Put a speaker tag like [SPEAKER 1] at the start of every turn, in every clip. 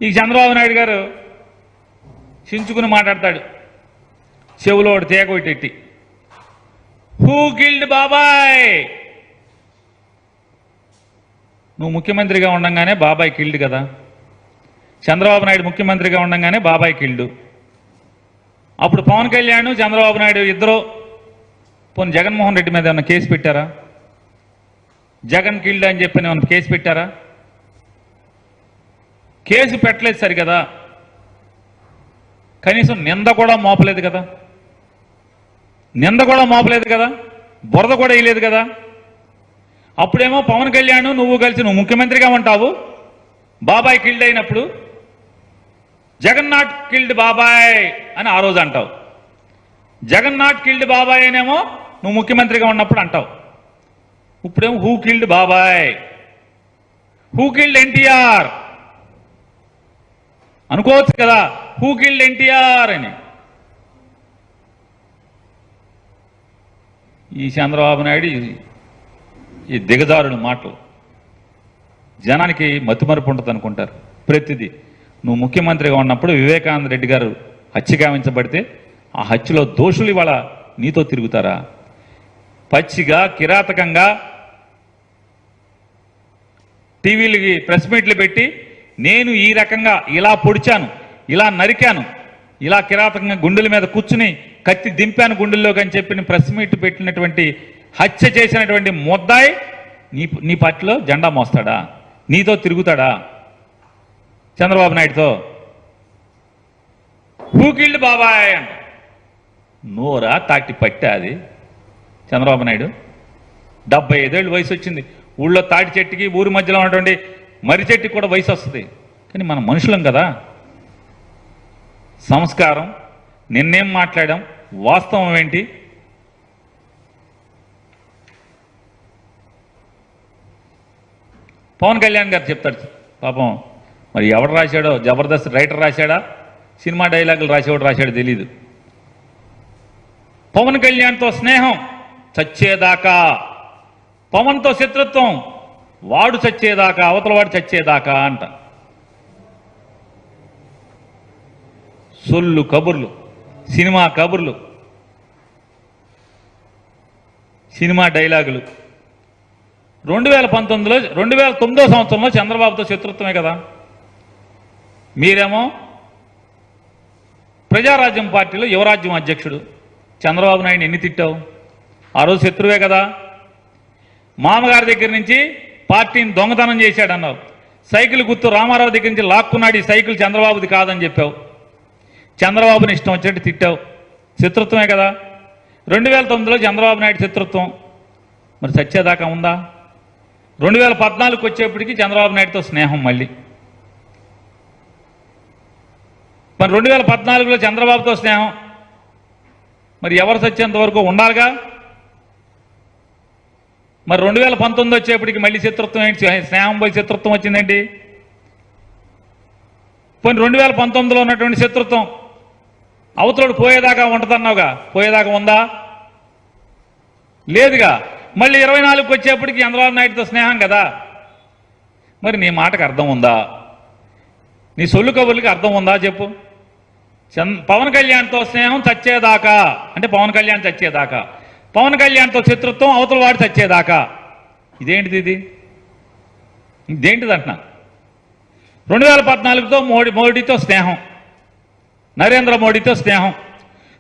[SPEAKER 1] ఈ చంద్రబాబు నాయుడు గారు చించుకుని మాట్లాడతాడు, చెవులో ఒకటి తేగొట్టెట్టి, హూ కిల్డ్ బాబాయ్? నువ్వు ముఖ్యమంత్రిగా ఉండంగానే బాబాయ్ కిల్డ్ కదా, చంద్రబాబు నాయుడు ముఖ్యమంత్రిగా ఉండంగానే బాబాయ్ కిల్డ్. అప్పుడు పవన్ కళ్యాణ్ చంద్రబాబు నాయుడు ఇద్దరు పోనీ జగన్మోహన్ రెడ్డి మీద ఏమన్నా కేసు పెట్టారా? జగన్ కిల్డ్ అని చెప్పి ఏమన్నా కేసు పెట్టారా? కేసు పెట్టలేదు సరికదా, కనీసం నింద కూడా మోపలేదు కదా, బురద కూడా వేయలేదు కదా. అప్పుడేమో పవన్ కళ్యాణ్ నువ్వు కలిసి నువ్వు ముఖ్యమంత్రిగా ఉంటావు, బాబాయ్ కిల్డ్ అయినప్పుడు జగన్ నాట్ కిల్డ్ బాబాయ్ అని ఆ రోజు అంటావు. జగన్ నాట్ కిల్డ్ బాబాయ్ అనేమో నువ్వు ముఖ్యమంత్రిగా ఉన్నప్పుడు అంటావు. ఇప్పుడేమో హూ కిల్డ్ బాబాయ్, హూ కిల్డ్ ఎన్టీఆర్ అనుకోవచ్చు కదా, హూ కిల్డ్ ఎన్టీఆర్ అని. ఈ చంద్రబాబు నాయుడు ఈ దిగజారుడు మాటలు జనానికి మతిమరుపు ఉంటుంది అనుకుంటారు. ప్రతిదీ నువ్వు ముఖ్యమంత్రిగా ఉన్నప్పుడు వివేకానంద రెడ్డి గారు హత్య గావించబడితే ఆ హత్యలో దోషులు ఇవాళ నీతో తిరుగుతారా? పచ్చిగా కిరాతకంగా టీవీలకి ప్రెస్ మీట్లు పెట్టి నేను ఈ రకంగా ఇలా పొడిచాను, ఇలా నరికాను, ఇలా కిరాతకంగా గుండెల మీద కూర్చుని కత్తి దింపాను గుండెల్లోకి అని చెప్పి ప్రెస్ మీట్ పెట్టినటువంటి హత్య చేసినటువంటి ముద్దాయి నీ పార్టీలో జెండా మోస్తాడా? నీతో తిరుగుతాడా చంద్రబాబు నాయుడుతో? హూ కిల్డ్ బాబాయ్ అంట. నోరా తాటి పట్టా అది చంద్రబాబు నాయుడు? 75 ఏళ్ళు వయసు వచ్చింది. ఊళ్ళో తాటి చెట్టుకి ఊరి మధ్యలో ఉన్నటువంటి మర్రి చెట్టుకి కూడా వయసు వస్తుంది. కానీ మనం మనుషులం కదా, సంస్కారం, నిన్నేం మాట్లాడాం, వాస్తవం ఏంటి? పవన్ కళ్యాణ్ గారు చెప్తాడు పాపం, మరి ఎవడు రాశాడో, జబర్దస్త్ రైటర్ రాశాడా, సినిమా డైలాగులు రాసేవాడు రాశాడో తెలీదు. పవన్ కళ్యాణ్తో స్నేహం చచ్చేదాకా, పవన్తో శత్రుత్వం వాడు చచ్చేదాకా, అవతల వాడు చచ్చేదాకా అంట. సొల్లు కబుర్లు, సినిమా కబుర్లు, సినిమా డైలాగులు. 2009 సంవత్సరంలో చంద్రబాబుతో శత్రుత్వమే కదా. మీరేమో ప్రజారాజ్యం పార్టీలో యువరాజ్యం అధ్యక్షుడు చంద్రబాబు నాయుడు ఎన్ని తిట్టావు? ఆ రోజు శత్రువే కదా. మామగారి దగ్గర నుంచి పార్టీని దొంగతనం చేశాడన్నావు. సైకిల్ గుర్తు రామారావు దగ్గర నుంచి లాక్కున్నాడు, ఈ సైకిల్ చంద్రబాబుది కాదని చెప్పావు. చంద్రబాబుని ఇష్టం వచ్చినట్టు తిట్టావు. శత్రుత్వమే కదా. 2009లో చంద్రబాబు నాయుడు శత్రుత్వం మరి సత్యేదాకా ఉందా? 2014కి వచ్చేప్పటికి చంద్రబాబు నాయుడుతో స్నేహం మళ్ళీ. మరి 2014లో చంద్రబాబుతో స్నేహం మరి ఎవరు సత్యేంత వరకు ఉండాలిగా. మరి 2019 వచ్చేప్పటికి మళ్ళీ శత్రుత్వం ఏంటి? స్నేహం పోయి శత్రుత్వం వచ్చిందేంటి? పోనీ 2019లో ఉన్నటువంటి శత్రుత్వం అవతలోడు పోయేదాకా ఉంటుందన్నావుగా, పోయేదాకా ఉందా? లేదుగా. మళ్ళీ 24కి వచ్చేప్పటికి చంద్రబాబు నాయుడుతో స్నేహం కదా. మరి నీ మాటకు అర్థం ఉందా? నీ సొల్లు కబుర్లకి అర్థం ఉందా చెప్పు. పవన్ కళ్యాణ్తో స్నేహం చచ్చేదాకా అంటే పవన్ కళ్యాణ్ చచ్చేదాకా, పవన్ కళ్యాణ్తో శత్రుత్వం అవతల వాడు చచ్చేదాకా. ఇదేంటిది? ఇదేంటిది అంటున్నా. 2014తో మోడీతో స్నేహం, నరేంద్ర మోడీతో స్నేహం,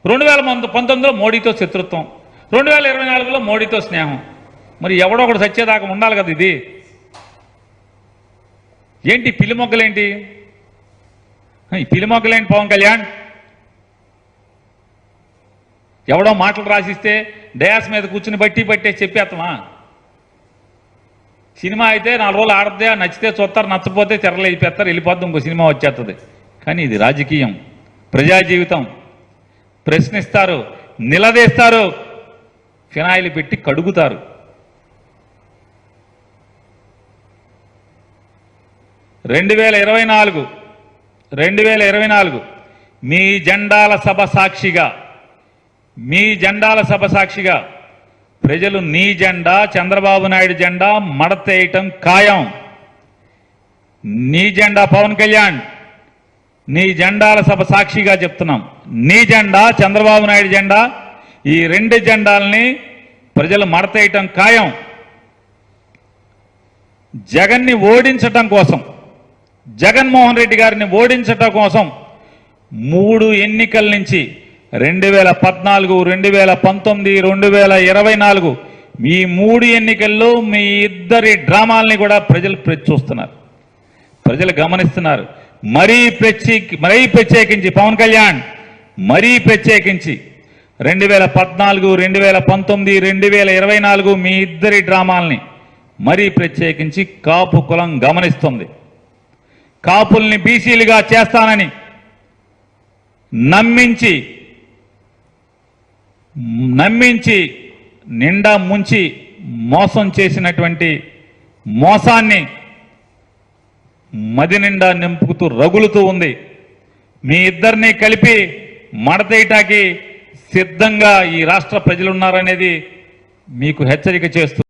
[SPEAKER 1] 2019లో మోడీతో శత్రుత్వం, 2024లో మోడీతో స్నేహం. మరి ఎవడో ఒకడు చచ్చేదాకా ఉండాలి కదా. ఇది ఏంటి పిల్లి మొగ్గలేంటి? ఈ పిల్లి మొగ్గలేంటి పవన్ కళ్యాణ్? ఎవడో మాటలు రాసిస్తే డయాస్ మీద కూర్చుని బట్టి పట్టే చెప్పేస్తామా? సినిమా అయితే 4 రోజులు ఆడద్దే, నచ్చితే చూస్తారు, నచ్చపోతే తెరలు అయిపోతారు, వెళ్ళిపోద్దాం, ఇంకో సినిమా వచ్చేస్తుంది. కానీ ఇది రాజకీయం, ప్రజా జీవితం. ప్రశ్నిస్తారు, నిలదీస్తారు, ఫినాయిల్ పెట్టి కడుగుతారు. రెండు వేల 24 మీ జెండాల సభ సాక్షిగా ప్రజలు నీ జెండా, చంద్రబాబు నాయుడు జెండా మడతేయటం ఖాయం. నీ జెండా పవన్ కళ్యాణ్, నీ జెండాల సభ సాక్షిగా చెప్తున్నాం, నీ జెండా చంద్రబాబు నాయుడు జెండా, ఈ రెండు జెండాలని ప్రజలు మడతేయటం ఖాయం. జగన్ని ఓడించటం కోసం, జగన్మోహన్ రెడ్డి గారిని ఓడించటం కోసం 3 ఎన్నికల నుంచి 2014, 2019, 2024 ఈ 3 ఎన్నికల్లో మీ ఇద్దరి డ్రామాలని కూడా ప్రజలు చూస్తున్నారు, ప్రజలు గమనిస్తున్నారు. మరీ ప్రత్యేకించి పవన్ కళ్యాణ్ మరీ ప్రత్యేకించి 2014, 2019, 2024 మీ ఇద్దరి డ్రామాల్ని మరీ ప్రత్యేకించి కాపు కులం గమనిస్తుంది. కాపుల్ని బీసీలుగా చేస్తానని నమ్మించి నిండా ముంచి మోసం చేసినటువంటి మోసాన్ని మది నిండా నింపుతూ రగులుతూ ఉంది. మీ ఇద్దరిని కలిపి మడతేయటానికి సిద్ధంగా ఈ రాష్ట్ర ప్రజలున్నారనేది మీకు హెచ్చరిక చేస్తూ